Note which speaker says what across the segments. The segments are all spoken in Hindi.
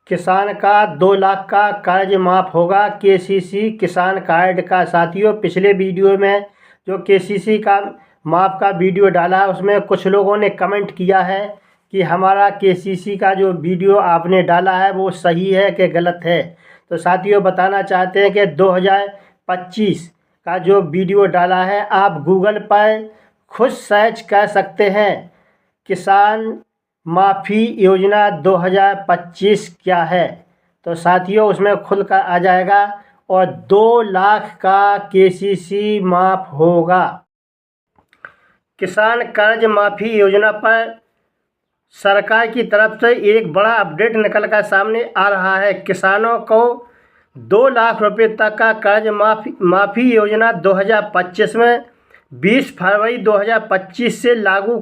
Speaker 1: किसान का 2 लाख का कर्ज माफ़ होगा केसीसी किसान कार्ड का। साथियों, पिछले वीडियो में जो केसीसी का माफ़ का वीडियो डाला उसमें कुछ लोगों ने कमेंट किया है कि हमारा केसीसी का जो वीडियो आपने डाला है वो सही है कि गलत है। तो साथियों, बताना चाहते हैं कि 2025 का जो वीडियो डाला है आप गूगल पर खुद सर्च कर सकते हैं। किसान माफ़ी योजना 2025 क्या है, तो साथियों उसमें खुल कर आ जाएगा और 2 लाख का केसीसी माफ़ होगा। किसान कर्ज माफ़ी योजना पर सरकार की तरफ से एक बड़ा अपडेट निकल कर सामने आ रहा है। किसानों को 2 लाख रुपए तक का कर्ज माफ़ी योजना 2025 में 20 फरवरी 2025 से लागू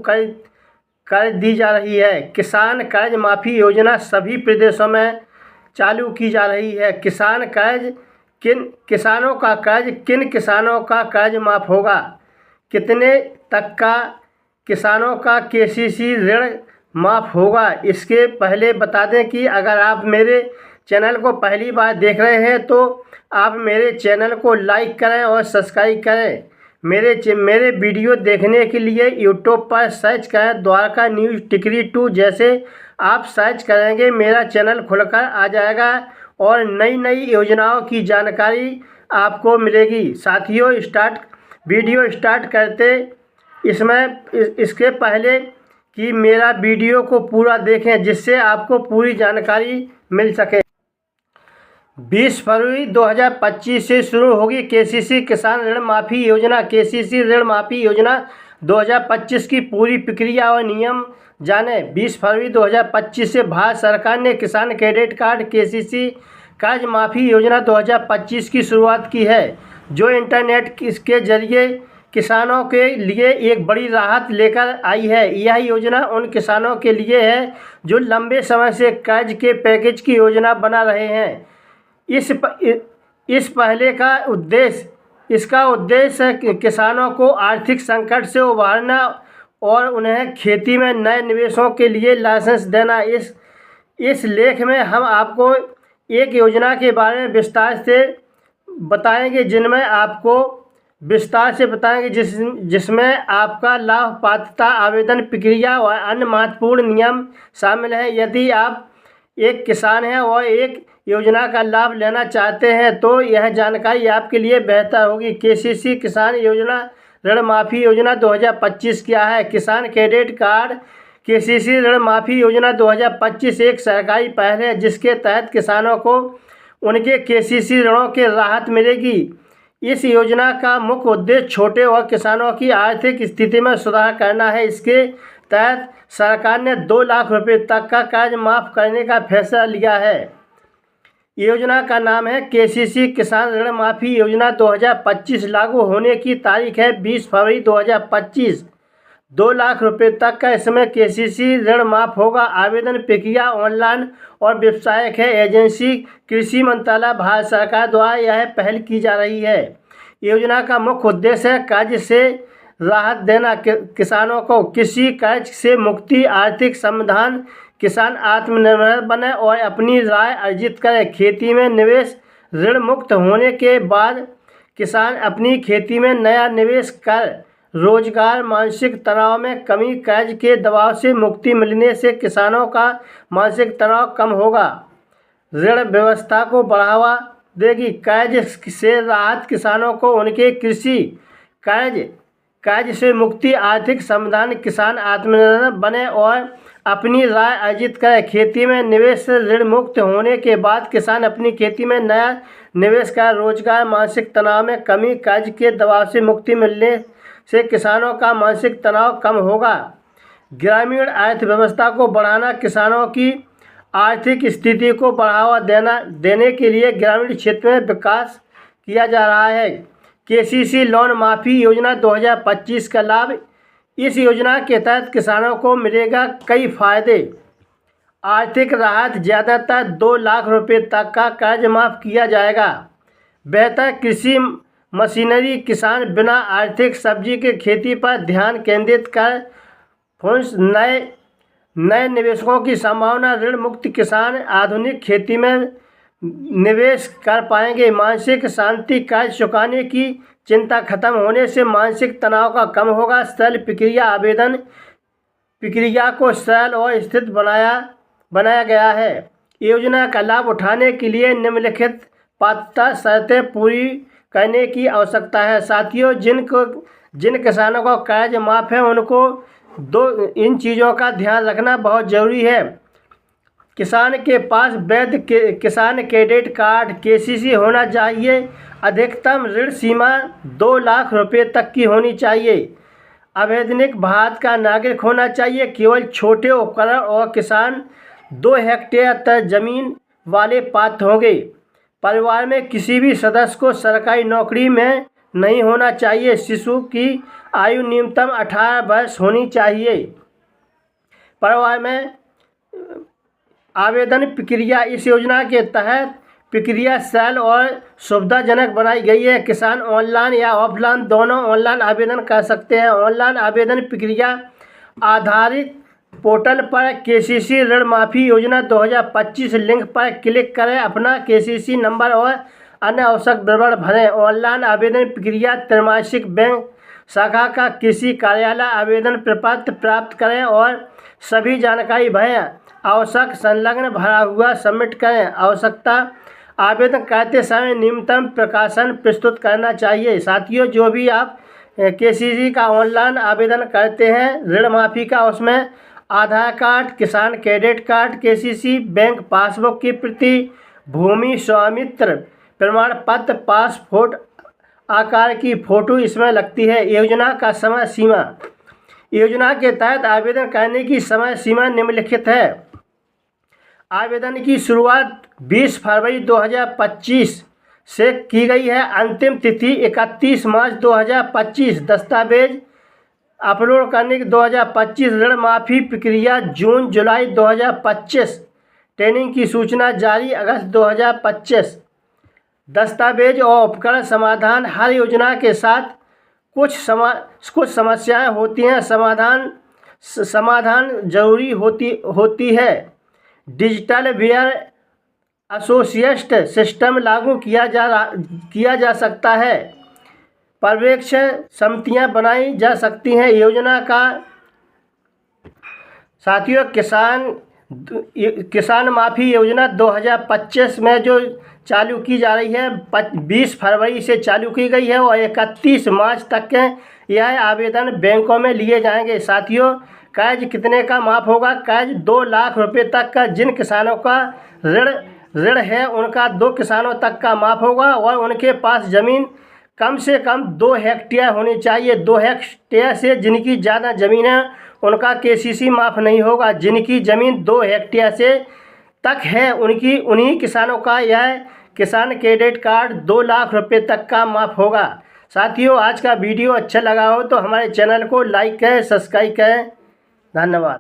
Speaker 1: कर दी जा रही है। किसान कर्ज माफ़ी योजना सभी प्रदेशों में चालू की जा रही है। किन किसानों का कर्ज माफ़ होगा, कितने तक का किसानों का केसीसी ऋण माफ़ होगा, इसके पहले बता दें कि अगर आप मेरे चैनल को पहली बार देख रहे हैं तो आप मेरे चैनल को लाइक करें और सब्सक्राइब करें। मेरे वीडियो देखने के लिए यूट्यूब पर सर्च करें द्वारका न्यूज़ टिकरी 2। जैसे आप सर्च करेंगे मेरा चैनल खुलकर आ जाएगा और नई नई योजनाओं की जानकारी आपको मिलेगी। साथियों, वीडियो स्टार्ट करते इसके पहले कि मेरा वीडियो को पूरा देखें जिससे आपको पूरी जानकारी मिल सके। 20 फरवरी 2025 से शुरू होगी केसीसी किसान ऋण माफ़ी योजना। केसीसी ऋण माफ़ी योजना 2025 की पूरी प्रक्रिया और नियम जाने। 20 फरवरी 2025 से भारत सरकार ने किसान क्रेडिट कार्ड केसीसी कर्ज माफ़ी योजना 2025 की शुरुआत की है, जो इंटरनेट के जरिए किसानों के लिए एक बड़ी राहत लेकर आई है। यह योजना उन किसानों के लिए है जो लंबे समय से कर्ज के पैकेज की योजना बना रहे हैं। इसका उद्देश्य किसानों को आर्थिक संकट से उबारना और उन्हें खेती में नए निवेशों के लिए लाइसेंस देना। इस लेख में हम आपको एक योजना के बारे में विस्तार से बताएंगे जिसमें आपका लाभ, पात्रता, आवेदन प्रक्रिया और अन्य महत्वपूर्ण नियम शामिल हैं। यदि आप एक किसान हैं और एक योजना का लाभ लेना चाहते हैं तो यह जानकारी आपके लिए बेहतर होगी। केसीसी किसान योजना ऋण माफ़ी योजना 2025 क्या है? किसान क्रेडिट कार्ड केसीसी ऋण माफ़ी योजना 2025 एक सरकारी पहल है जिसके तहत किसानों को उनके केसीसी ऋणों के राहत मिलेगी। इस योजना का मुख्य उद्देश्य छोटे और किसानों की आर्थिक स्थिति में सुधार करना है। इसके तहत सरकार ने 2 लाख रुपए तक का कर्ज माफ़ करने का फैसला लिया है। योजना का नाम है केसीसी किसान ऋण माफ़ी योजना 2025। लागू होने की तारीख है 20 फरवरी 2025। 2 लाख रुपए तक का इसमें केसीसी ऋण माफ़ होगा। आवेदन प्रक्रिया ऑनलाइन और व्यावसायिक है। एजेंसी कृषि मंत्रालय, भारत सरकार द्वारा यह पहल की जा रही है। योजना का मुख्य उद्देश्य है कर्ज से राहत देना, किसानों को कृषि कर्ज से मुक्ति, आर्थिक समाधान, किसान आत्मनिर्भर बने और अपनी आय अर्जित करें। खेती में निवेश ऋण मुक्त होने के बाद किसान अपनी खेती में नया निवेश कर रोजगार, मानसिक तनाव में कमी, कर्ज के दबाव से मुक्ति मिलने से किसानों का मानसिक तनाव कम होगा, ऋण व्यवस्था को बढ़ावा देगी। कर्ज से राहत किसानों को उनके कृषि कर्ज से मुक्ति, आर्थिक समाधान, किसान आत्मनिर्भर बने और अपनी आय अर्जित करें। खेती में निवेश से ऋण मुक्त होने के बाद किसान अपनी खेती में नया निवेश कर रोजगार, मानसिक तनाव में कमी, कर्ज के दबाव से मुक्ति मिलने से किसानों का मानसिक तनाव कम होगा। ग्रामीण अर्थव्यवस्था को बढ़ाना, किसानों की आर्थिक स्थिति को बढ़ावा देने के लिए ग्रामीण क्षेत्र में विकास किया जा रहा है। केसीसी लोन माफ़ी योजना 2025 का लाभ। इस योजना के तहत किसानों को मिलेगा कई फायदे। आर्थिक राहत, ज़्यादातर 2 लाख रुपए तक का कर्ज माफ़ किया जाएगा। बेहतर कृषि मशीनरी, किसान बिना आर्थिक सब्जी के खेती पर ध्यान केंद्रित कर फंड्स नए निवेशकों की संभावना। ऋण मुक्त किसान आधुनिक खेती में निवेश कर पाएंगे। मानसिक शांति, कर्ज चुकाने की चिंता खत्म होने से मानसिक तनाव का कम होगा। सरल प्रक्रिया, आवेदन प्रक्रिया को सरल और स्थिर बनाया गया है। योजना का लाभ उठाने के लिए निम्नलिखित पात्रता शर्तें पूरी करने की आवश्यकता है। साथियों, जिन किसानों का कर्ज माफ़ है उनको इन चीज़ों का ध्यान रखना बहुत ज़रूरी है। किसान के पास वैध किसान क्रेडिट कार्ड KCC होना चाहिए। अधिकतम ऋण सीमा 2 लाख रुपए तक की होनी चाहिए। अवैतनिक भारत का नागरिक होना चाहिए। केवल छोटे उपकरण और किसान 2 हेक्टेयर तक जमीन वाले पात्र होंगे। परिवार में किसी भी सदस्य को सरकारी नौकरी में नहीं होना चाहिए। शिशु की आयु न्यूनतम 18 वर्ष होनी चाहिए। परिवार में आवेदन प्रक्रिया, इस योजना के तहत प्रक्रिया सरल और सुविधाजनक बनाई गई है। किसान ऑनलाइन या ऑफलाइन दोनों ऑनलाइन आवेदन कर सकते हैं। ऑनलाइन आवेदन प्रक्रिया आधारित पोर्टल पर KCC ऋण माफ़ी योजना 2025 लिंक पर क्लिक करें। अपना KCC नंबर और अन्य आवश्यक विवरण भरें। ऑनलाइन आवेदन प्रक्रिया त्रैमासिक बैंक शाखा का किसी कार्यालय आवेदन प्रपत्र प्राप्त करें और सभी जानकारी भरें। आवश्यक संलग्न भरा हुआ सबमिट करें। आवश्यकता, आवेदन करते समय न्यूनतम प्रकाशन प्रस्तुत करना चाहिए। साथियों, जो भी आप KCC का ऑनलाइन आवेदन करते हैं ऋण माफ़ी का, उसमें आधार कार्ड, किसान credit card, KCC bank passbook की प्रति, भूमि स्वामित्व प्रमाण पत्र, पासपोर्ट आकार की फ़ोटो इसमें लगती है। योजना का समय सीमा, योजना के तहत आवेदन करने की समय सीमा निम्नलिखित है। आवेदन की शुरुआत 20 फरवरी 2025 से की गई है। अंतिम तिथि 31 मार्च 2025। दस्तावेज अपलोड करने की 2025। ऋण माफ़ी प्रक्रिया जून जुलाई 2025। ट्रेनिंग की सूचना जारी अगस्त 2025। दस्तावेज और उपकरण समाधान, हर योजना के साथ कुछ समस्याएं होती हैं। समाधान जरूरी होती है। डिजिटल वेयर एसोसिएट सिस्टम लागू किया जा सकता है। पर्यवेक्षण समितियां बनाई जा सकती हैं। योजना का साथियों, किसान माफ़ी योजना 2025 में जो चालू की जा रही है, 20 फरवरी से चालू की गई है और 31 मार्च तक के यह आवेदन बैंकों में लिए जाएंगे। साथियों, कर्ज कितने का माफ़ होगा? कर्ज 2 लाख रुपए तक का जिन किसानों का ऋण है उनका 2 किसानों तक का माफ़ होगा और उनके पास ज़मीन कम से कम 2 हेक्टेयर होनी चाहिए। 2 हेक्टेयर से जिनकी ज़्यादा ज़मीन है उनका KCC माफ़ नहीं होगा। जिनकी ज़मीन 2 हेक्टेयर से तक है उन्हीं किसानों का यह किसान क्रेडिट कार्ड 2 लाख रुपए तक का माफ़ होगा। साथियों, आज का वीडियो अच्छा लगा हो तो हमारे चैनल को लाइक करें, सब्सक्राइब करें। धन्यवाद।